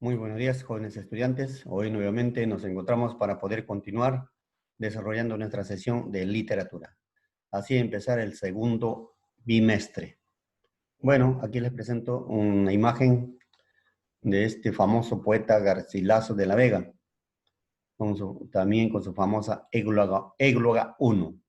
Muy buenos días, jóvenes estudiantes. Hoy nuevamente nos encontramos para poder continuar desarrollando nuestra sesión de literatura. Así empezar el segundo bimestre. Bueno, aquí les presento una imagen de este famoso poeta Garcilaso de la Vega, también con su famosa Égloga 1.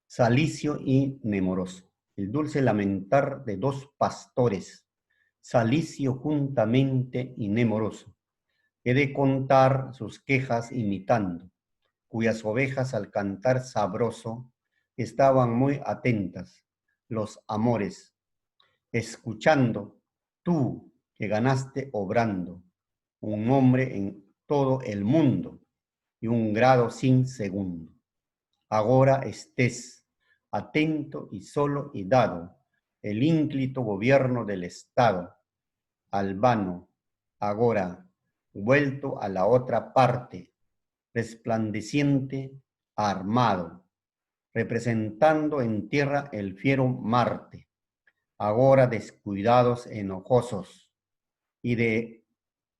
Salicio y Nemoroso. El dulce lamentar de dos pastores, Salicio juntamente y Nemoroso. He de contar sus quejas imitando, cuyas ovejas al cantar sabroso estaban muy atentas, los amores, escuchando, tú que ganaste obrando, un hombre en todo el mundo y un grado sin segundo. Agora estés atento y solo y dado el ínclito gobierno del Estado, albano, agora vuelto a la otra parte, resplandeciente, armado, representando en tierra el fiero Marte, agora descuidados, enojosos, y de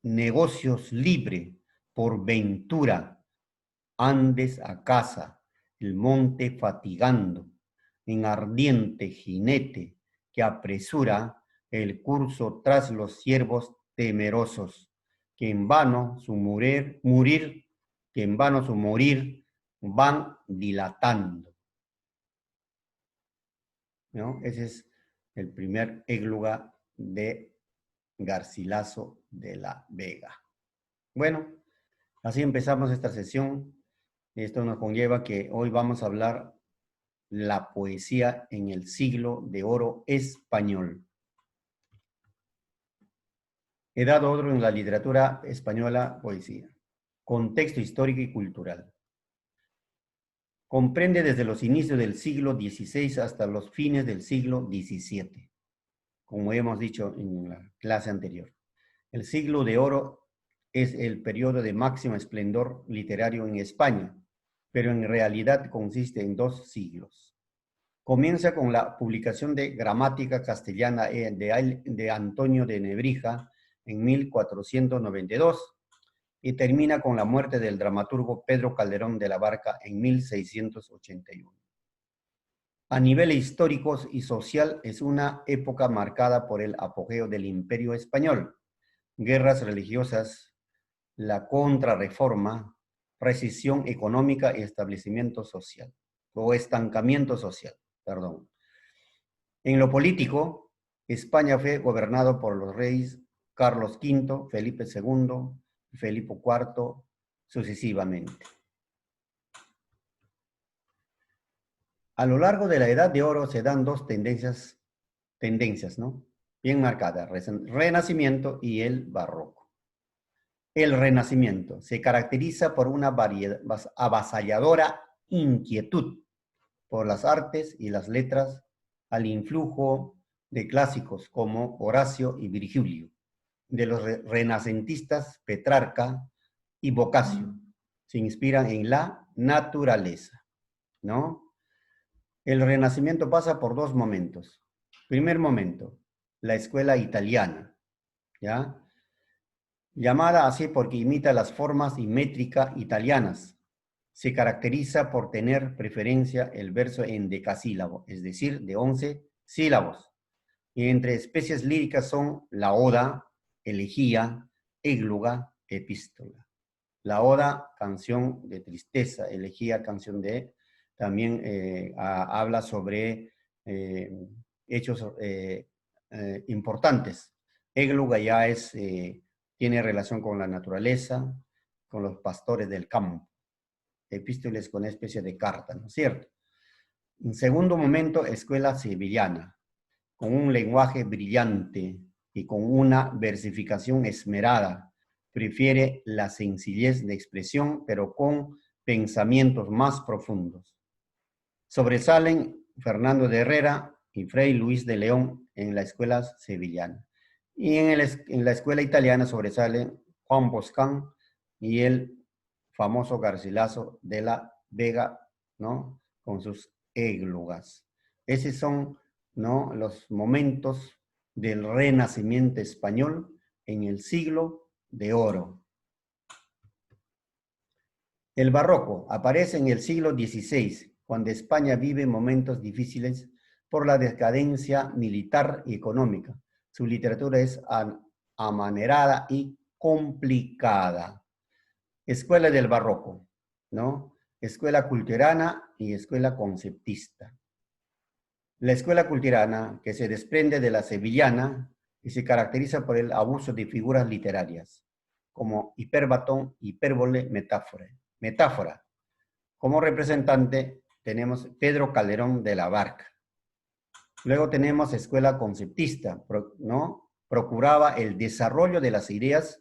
negocios libre, por ventura, andes a casa, el monte fatigando, en ardiente jinete que apresura el curso tras los ciervos temerosos, que en vano su que en vano su morir van dilatando. ¿No? Ese es el primer égloga de Garcilaso de la Vega. Bueno, así empezamos esta sesión. Esto nos conlleva que hoy vamos a hablar la poesía en el siglo de oro español. Edad de oro en la literatura española, poesía. Contexto histórico y cultural. Comprende desde los inicios del siglo XVI hasta los fines del siglo XVII, como hemos dicho en la clase anterior. El siglo de oro es el periodo de máximo esplendor literario en España, pero en realidad consiste en 2 siglos. Comienza con la publicación de Gramática Castellana de Antonio de Nebrija en 1492 y termina con la muerte del dramaturgo Pedro Calderón de la Barca en 1681. A nivel histórico y social es una época marcada por el apogeo del Imperio Español, guerras religiosas, la contrarreforma, recesión económica y establecimiento social, o estancamiento social, perdón. En lo político, España fue gobernado por los reyes Carlos V, Felipe II, Felipe IV, sucesivamente. A lo largo de la Edad de Oro se dan dos tendencias, ¿no? Bien marcadas, Renacimiento y el Barroco. El Renacimiento se caracteriza por una avasalladora inquietud por las artes y las letras al influjo de clásicos como Horacio y Virgilio, de los renacentistas Petrarca y Boccaccio. Se inspiran en la naturaleza, ¿no? El Renacimiento pasa por 2 momentos. Primer momento, la escuela italiana, ¿ya? Llamada así porque imita las formas y métrica italianas. Se caracteriza por tener preferencia el verso en decasílabo, es decir, de 11 sílabos. Y entre especies líricas son la oda, elegía, égloga, epístola. La oda, canción de tristeza, elegía, canción de... También habla sobre hechos importantes. Égloga ya tiene relación con la naturaleza, con los pastores del campo. Epístoles con una especie de carta, ¿no es cierto? En segundo momento, escuela sevillana, con un lenguaje brillante y con una versificación esmerada. Prefiere la sencillez de expresión, pero con pensamientos más profundos. Sobresalen Fernando de Herrera y Fray Luis de León en la escuela sevillana. Y en la escuela italiana sobresalen Juan Boscán y el famoso Garcilaso de la Vega, ¿no? Con sus églogas. Esos son, ¿no?, los momentos del Renacimiento español en el siglo de oro. El barroco aparece en el siglo XVI, cuando España vive momentos difíciles por la decadencia militar y económica. Su literatura es amanerada y complicada. Escuela del barroco, ¿no? Escuela culturana y escuela conceptista. La escuela culturana, que se desprende de la sevillana y se caracteriza por el abuso de figuras literarias, como hiperbatón, hipérbole, metáfora. Como representante tenemos Pedro Calderón de la Barca. Luego tenemos escuela conceptista, ¿no? Procuraba el desarrollo de las ideas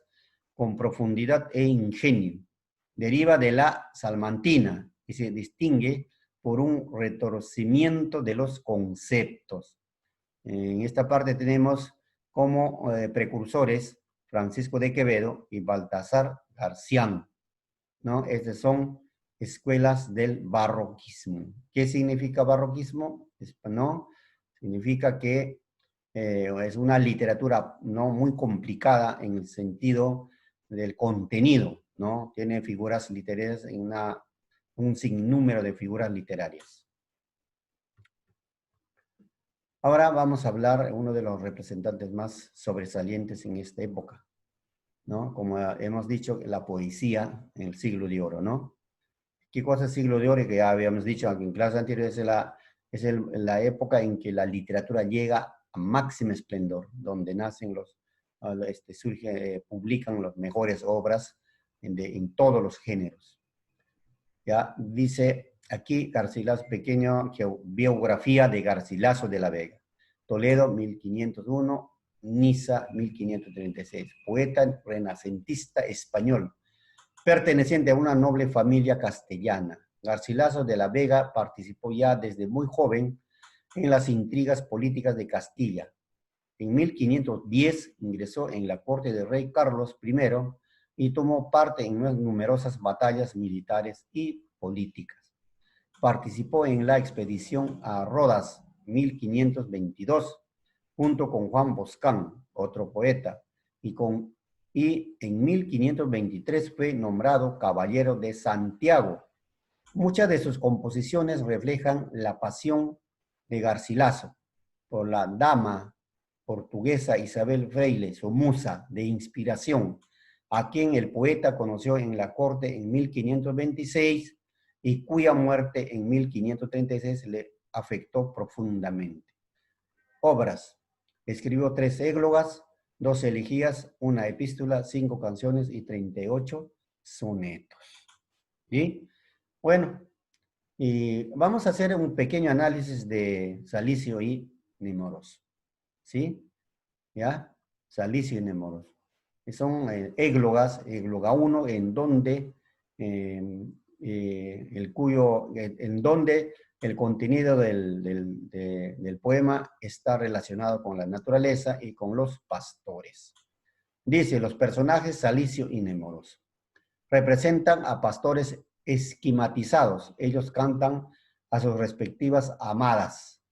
con profundidad e ingenio. Deriva de la salmantina y se distingue por un retorcimiento de los conceptos. En esta parte tenemos como precursores Francisco de Quevedo y Baltasar Garcián, ¿no? Estas son escuelas del barroquismo. ¿Qué significa barroquismo? ¿No? Significa que es una literatura, ¿no?, muy complicada en el sentido del contenido, ¿no? Tiene figuras literarias en un sinnúmero de figuras literarias. Ahora vamos a hablar de uno de los representantes más sobresalientes en esta época, ¿no? Como hemos dicho, la poesía en el siglo de oro, ¿no? ¿Qué cosa es siglo de oro? Que ya habíamos dicho en clases anteriores, la época en que la literatura llega a máximo esplendor, donde nacen publican las mejores obras en todos los géneros. Ya dice aquí Garcilaso Pequeño, biografía de Garcilaso de la Vega. Toledo, 1501, Niza, 1536. Poeta renacentista español, perteneciente a una noble familia castellana. Garcilaso de la Vega participó ya desde muy joven en las intrigas políticas de Castilla. En 1510 ingresó en la corte del rey Carlos I y tomó parte en numerosas batallas militares y políticas. Participó en la expedición a Rodas, 1522, junto con Juan Boscán, otro poeta, y en 1523 fue nombrado Caballero de Santiago. Muchas de sus composiciones reflejan la pasión de Garcilaso por la dama portuguesa Isabel Freire, su musa de inspiración, a quien el poeta conoció en la corte en 1526 y cuya muerte en 1536 le afectó profundamente. Obras. Escribió 3 églogas, 2 elegías, 1 epístola, 5 canciones y 38 sonetos. ¿Sí? Bueno, y vamos a hacer un pequeño análisis de Salicio y Nemoroso. ¿Sí? ¿Ya? Salicio y Nemoroso. Son églogas, égloga 1, en donde el contenido del poema está relacionado con la naturaleza y con los pastores. Dice, los personajes Salicio y Nemoroso representan a pastores esquematizados. Ellos cantan a sus respectivas amadas,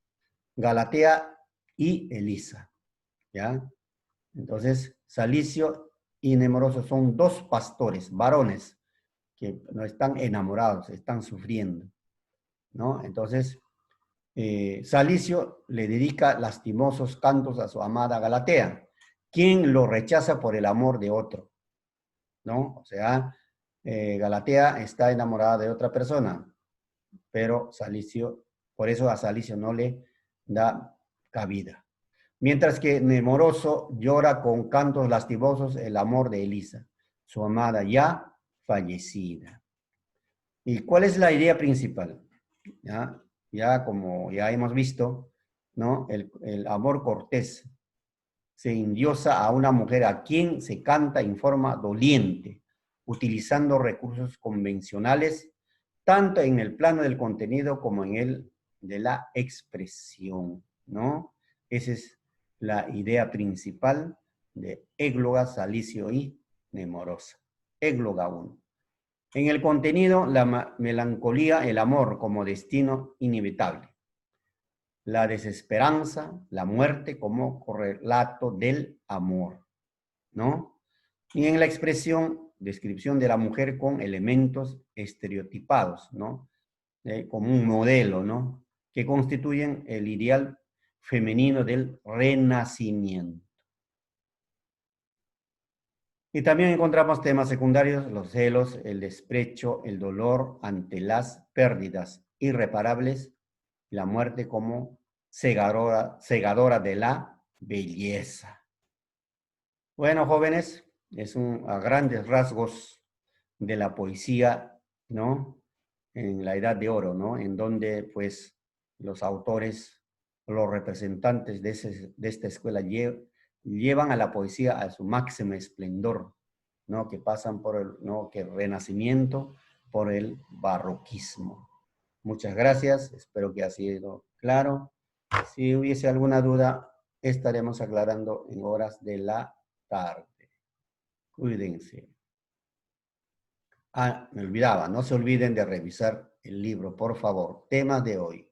Galatea y Elisa. ¿Ya? Entonces, Salicio y Nemoroso son 2 pastores, varones, que no están enamorados, están sufriendo, ¿no? Entonces, Salicio le dedica lastimosos cantos a su amada Galatea, quien lo rechaza por el amor de otro, ¿no? O sea, Galatea está enamorada de otra persona, pero Salicio, por eso a Salicio no le da cabida. Mientras que Nemoroso llora con cantos lastimosos el amor de Elisa, su amada ya fallecida. ¿Y cuál es la idea principal? Ya como ya hemos visto, ¿no? El amor cortés se endiosa a una mujer a quien se canta en forma doliente, utilizando recursos convencionales, tanto en el plano del contenido como en el de la expresión, ¿no? Esa es la idea principal de égloga, Salicio y Nemorosa. Égloga 1. En el contenido, la melancolía, el amor como destino inevitable. La desesperanza, la muerte como correlato del amor, ¿no? Y en la expresión, descripción de la mujer con elementos estereotipados, ¿no? Como un modelo, ¿no? Que constituyen el ideal femenino del renacimiento. Y también encontramos temas secundarios, los celos, el desprecio, el dolor ante las pérdidas irreparables, la muerte como cegadora de la belleza. Bueno, jóvenes, a grandes rasgos de la poesía, ¿no? En la Edad de Oro, ¿no? En donde, pues, los autores, los representantes de esta escuela llevan a la poesía a su máximo esplendor, ¿no? Que pasan por el, ¿no? Que el Renacimiento, por el barroquismo. Muchas gracias, espero que ha sido claro. Si hubiese alguna duda, estaremos aclarando en horas de la tarde. Cuídense. Ah, me olvidaba, no se olviden de revisar el libro, por favor. Tema de hoy: